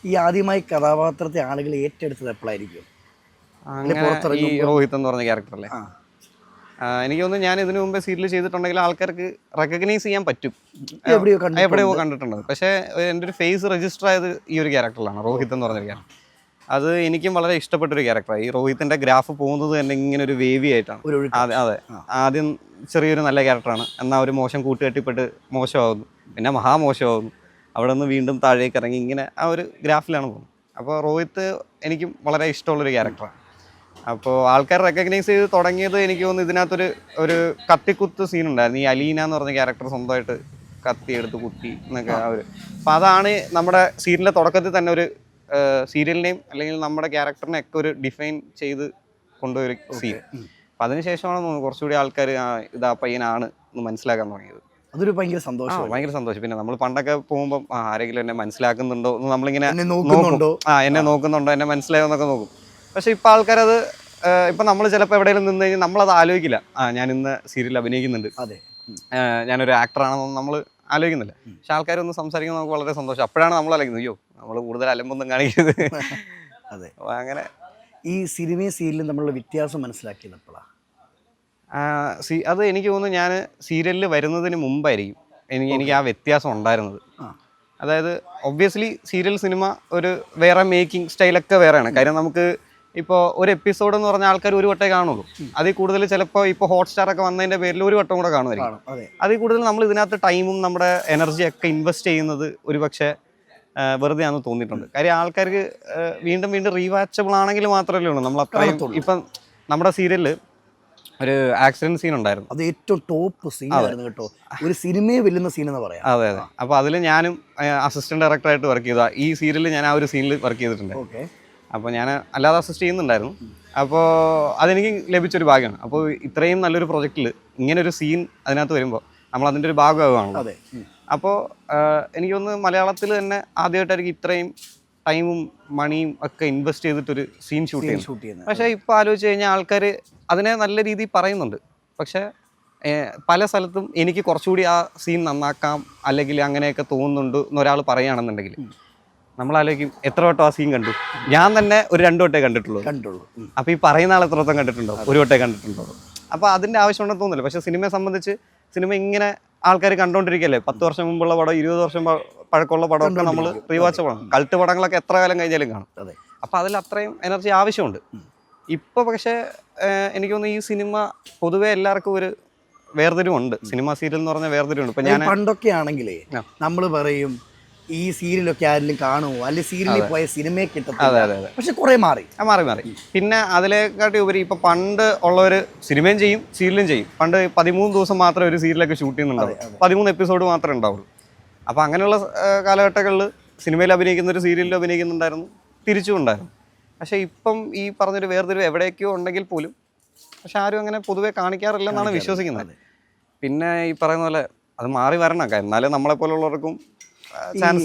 ഈ ആദ്യമായി കഥാപാത്രത്തെ ആളുകൾ ഏറ്റെടുത്തത് എപ്പോഴായിരിക്കും? അങ്ങനെ ഈ രോഹിത് എന്ന് പറഞ്ഞ ക്യാരക്ടർ അല്ലേ? എനിക്ക് തോന്നുന്നു ഞാൻ ഇതിനു മുമ്പ് സീരിയൽ ചെയ്തിട്ടുണ്ടെങ്കിൽ ആൾക്കാർക്ക് റെക്കഗ്നൈസ് ചെയ്യാൻ പറ്റും, എവിടെയോ കണ്ടിട്ടുണ്ട്. പക്ഷേ എൻ്റെ ഒരു ഫേസ് രജിസ്റ്റർ ആയത് ഈ ഒരു ക്യാരക്ടറിലാണ്, രോഹിത് എന്ന് പറഞ്ഞൊരു ക്യാരക്ടർ. അത് എനിക്കും വളരെ ഇഷ്ടപ്പെട്ടൊരു ക്യാരക്ടറാണ്. ഈ രോഹിത്തിൻ്റെ ഗ്രാഫ് പോകുന്നത് തന്നെ ഇങ്ങനെ ഒരു വേവി ആയിട്ടാണ്. അതെ, ആദ്യം ചെറിയൊരു നല്ല ക്യാരക്ടറാണ്, എന്നാൽ ഒരു മോശം കൂട്ടുകെട്ടിപ്പെട്ട് മോശമാകുന്നു, പിന്നെ മഹാമോശമാകുന്നു, അവിടെ നിന്ന് വീണ്ടും താഴേക്ക് ഇറങ്ങി ഇങ്ങനെ ആ ഒരു ഗ്രാഫിലാണ് പോകുന്നത്. അപ്പോൾ രോഹിത്ത് എനിക്കും വളരെ ഇഷ്ടമുള്ളൊരു ക്യാരക്ടറാണ്. അപ്പോൾ ആൾക്കാർ റെക്കഗ്നൈസ് ചെയ്ത് തുടങ്ങിയത് എനിക്ക് തോന്നുന്നു ഇതിനകത്തൊരു കത്തിക്കുത്ത് സീനുണ്ടായിരുന്നു. ഈ അലീന എന്ന് പറഞ്ഞ ക്യാരക്ടർ സ്വന്തമായിട്ട് കത്തി എടുത്ത് കുത്തി എന്നൊക്കെ ആ ഒരു, അപ്പോൾ അതാണ് നമ്മുടെ സീരിയലിൻ്റെ തുടക്കത്തിൽ തന്നെ ഒരു സീരിയലിനെയും അല്ലെങ്കിൽ നമ്മുടെ ക്യാരക്ടറിനെയൊക്കെ ഒരു ഡിഫൈൻ ചെയ്ത് കൊണ്ടുപോയൊരു സീൻ. അപ്പം അതിനുശേഷമാണ് കുറച്ചുകൂടി ആൾക്കാർ ഇതാ പയ്യനാണ് എന്ന് മനസ്സിലാക്കാൻ തുടങ്ങിയത്. അതൊരു ഭയങ്കര സന്തോഷം. ഭയങ്കര സന്തോഷം. പിന്നെ നമ്മൾ പണ്ടൊക്കെ പോകുമ്പോൾ ആരെങ്കിലും എന്നെ മനസ്സിലാക്കുന്നുണ്ടോ എന്ന് നമ്മളിങ്ങനെ നോക്കുന്നുണ്ടോ, എന്നെ നോക്കുന്നുണ്ടോ, എന്നെ മനസ്സിലായോന്നൊക്കെ നോക്കും. പക്ഷെ ഇപ്പം ആൾക്കാരത്, ഇപ്പം നമ്മൾ ചിലപ്പോൾ എവിടെയെങ്കിലും നിന്ന് കഴിഞ്ഞാൽ നമ്മളത് ആലോചിക്കില്ല, ഞാൻ ഇന്ന് സീരിയലിൽ അഭിനയിക്കുന്നുണ്ട്, ഞാനൊരു ആക്ടറാണെന്നൊന്നും നമ്മൾ ആലോചിക്കുന്നില്ല. പക്ഷെ ആൾക്കാരൊന്ന് സംസാരിക്കുന്നത് നമുക്ക് വളരെ സന്തോഷം. അപ്പോഴാണ് നമ്മൾ ആലോചിക്കുന്നത്, അയ്യോ നമ്മൾ കൂടുതൽ അലമ്പൊന്നും കാണിക്കരുത്. അതെ, അങ്ങനെ ഈ സിനിമയും സീരിയലും തമ്മിലുള്ള വ്യത്യാസം മനസ്സിലാക്കിയത് എപ്പോഴാണ്? അത് എനിക്ക് തോന്നുന്നു ഞാൻ സീരിയലിൽ വരുന്നതിന് മുമ്പായിരിക്കും എനിക്ക് ആ വ്യത്യാസം ഉണ്ടായിരുന്നത്. അതായത് ഒബ്വിയസ്ലി സീരിയൽ സിനിമ ഒരു വേറെ മേക്കിംഗ് സ്റ്റൈലൊക്കെ വേറെയാണ്. കാര്യം നമുക്ക് ഇപ്പോൾ ഒരു എപ്പിസോഡ് എന്ന് പറഞ്ഞാൽ ആൾക്കാർ ഒരു വട്ടമേ കാണുള്ളൂ. അതിൽ കൂടുതൽ ചിലപ്പോൾ ഇപ്പോൾ ഹോട്ട്സ്റ്റാറൊക്കെ വന്നതിൻ്റെ പേരിൽ ഒരു വട്ടം കൂടെ കാണുമായിരിക്കും. അതിൽ കൂടുതൽ നമ്മൾ ഇതിനകത്ത് ടൈമും നമ്മുടെ എനർജിയൊക്കെ ഇൻവെസ്റ്റ് ചെയ്യുന്നത് ഒരു പക്ഷേ വെറുതെ ആണെന്ന് തോന്നിയിട്ടുണ്ട്. കാര്യം ആൾക്കാർക്ക് വീണ്ടും വീണ്ടും റീവാച്ചബിൾ ആണെങ്കിൽ മാത്രമല്ലേ ഉള്ളൂ നമ്മൾ അത്രയും. ഇപ്പം നമ്മുടെ സീരിയലിൽ ഒരു ആക്സിഡന്റ് സീൻ ഉണ്ടായിരുന്നു, അത് ഏറ്റവും ടോപ്പ് സീൻ ആയിരുന്നു കേട്ടോ, ഒരു സിനിമയെ വെല്ലുന്ന സീൻ എന്ന് പറയാം. അതെ. അപ്പോൾ അതിൽ ഞാനും അസിസ്റ്റന്റ് ഡയറക്ടറായിട്ട് വർക്ക് ചെയ്തതാണ്. ഈ സീരിയലിൽ ഞാൻ ആ ഒരു സീനിൽ വർക്ക് ചെയ്തിട്ടുണ്ട്. അപ്പോൾ ഞാൻ അല്ലാതെ അസിസ്റ്റ് ചെയ്യുന്നുണ്ടായിരുന്നു. അപ്പോൾ അതെനിക്ക് ലഭിച്ചൊരു ഭാഗ്യമാണ്. അപ്പോൾ ഇത്രയും നല്ലൊരു പ്രൊജക്റ്റിൽ ഇങ്ങനൊരു സീൻ അതിനകത്ത് വരുമ്പോൾ നമ്മൾ അതിൻ്റെ ഒരു ഭാഗമാകുകയാണല്ലോ. അപ്പോൾ എനിക്കൊന്ന് മലയാളത്തിൽ തന്നെ ആദ്യമായിട്ടായിരിക്കും ഇത്രയും ടൈമും മണിയും ഒക്കെ ഇൻവെസ്റ്റ് ചെയ്തിട്ടൊരു സീൻ ഷൂട്ട് ചെയ്യുന്നത്. പക്ഷേ ഇപ്പോൾ ആലോചിച്ച് കഴിഞ്ഞാൽ ആൾക്കാർ അതിനെ നല്ല രീതിയിൽ പറയുന്നുണ്ട്. പക്ഷേ പല സ്ഥലത്തും എനിക്ക് കുറച്ചുകൂടി ആ സീൻ നന്നാക്കാം അല്ലെങ്കിൽ അങ്ങനെയൊക്കെ തോന്നുന്നുണ്ട് എന്നൊരാൾ പറയുകയാണെന്നുണ്ടെങ്കിൽ നമ്മളാലോചിക്കും എത്ര വട്ടം ആ സീൻ കണ്ടു. ഞാൻ തന്നെ ഒരു 2 വട്ടമേ കണ്ടിട്ടുള്ളൂ. അപ്പോൾ ഈ പറയുന്ന ആൾ എത്ര വട്ടം കണ്ടിട്ടുണ്ടോ? ഒരു വട്ടമേ കണ്ടിട്ടുണ്ടോ? അപ്പോൾ അതിൻ്റെ ആവശ്യമുണ്ടെന്ന് തോന്നില്ല. പക്ഷേ സിനിമയെ സംബന്ധിച്ച് സിനിമ ഇങ്ങനെ ആൾക്കാർ കണ്ടുകൊണ്ടിരിക്കുകയല്ലേ. 10 വർഷം മുമ്പുള്ള പടം, 20 വർഷം പഴക്കമുള്ള പടമൊക്കെ നമ്മൾ റീവാച്ച് പടം, കൾട്ട് പടങ്ങളൊക്കെ എത്ര കാലം കഴിഞ്ഞാലും കാണും. അപ്പോൾ അതിൽ അത്രയും എനർജി ആവശ്യമുണ്ട്. ഇപ്പോൾ പക്ഷേ എനിക്ക് തോന്നുന്നു ഈ സിനിമ പൊതുവെ എല്ലാവർക്കും ഒരു വേർതിരിവുണ്ട്. സിനിമ സീരിയൽ എന്ന് പറഞ്ഞാൽ വേർതിരിവുണ്ട്. ഇപ്പം ഞാൻ പണ്ടൊക്കെ ആണെങ്കിലേ നമ്മൾ പറയും ഈ സീരിയലൊക്കെ ആരെങ്കിലും കാണുമോ, അല്ലെങ്കിൽ സീരിയലിൽ പോയ സിനിമയെ കിട്ടത്തില്ല. പക്ഷെ കുറെ മാറി. പിന്നെ അതിലേക്കാട്ടി ഉപരി ഇപ്പൊ പണ്ട് ഉള്ളവർ സിനിമയും ചെയ്യും സീരിയലും ചെയ്യും. പണ്ട് 13 ദിവസം മാത്രമേ ഒരു സീരിയലൊക്കെ ഷൂട്ട് ചെയ്യുന്നുണ്ടാവും, 13 എപ്പിസോഡ് മാത്രമേ ഉണ്ടാവുള്ളൂ. അപ്പോൾ അങ്ങനെയുള്ള കാലഘട്ടങ്ങളിൽ സിനിമയിൽ അഭിനയിക്കുന്നൊരു സീരിയലിൽ അഭിനയിക്കുന്നുണ്ടായിരുന്നു, തിരിച്ചും ഉണ്ടായിരുന്നു. പക്ഷേ ഇപ്പം ഈ പറഞ്ഞൊരു വേർതിരിവ് എവിടേക്കോ ഉണ്ടെങ്കിൽ പോലും പക്ഷെ ആരും അങ്ങനെ പൊതുവെ കാണിക്കാറില്ലെന്നാണ് വിശ്വസിക്കുന്നത്. പിന്നെ ഈ പറയുന്ന പോലെ അത് മാറി വരണം, എന്നാലേ നമ്മളെപ്പോലുള്ളവർക്കും ചാൻസ്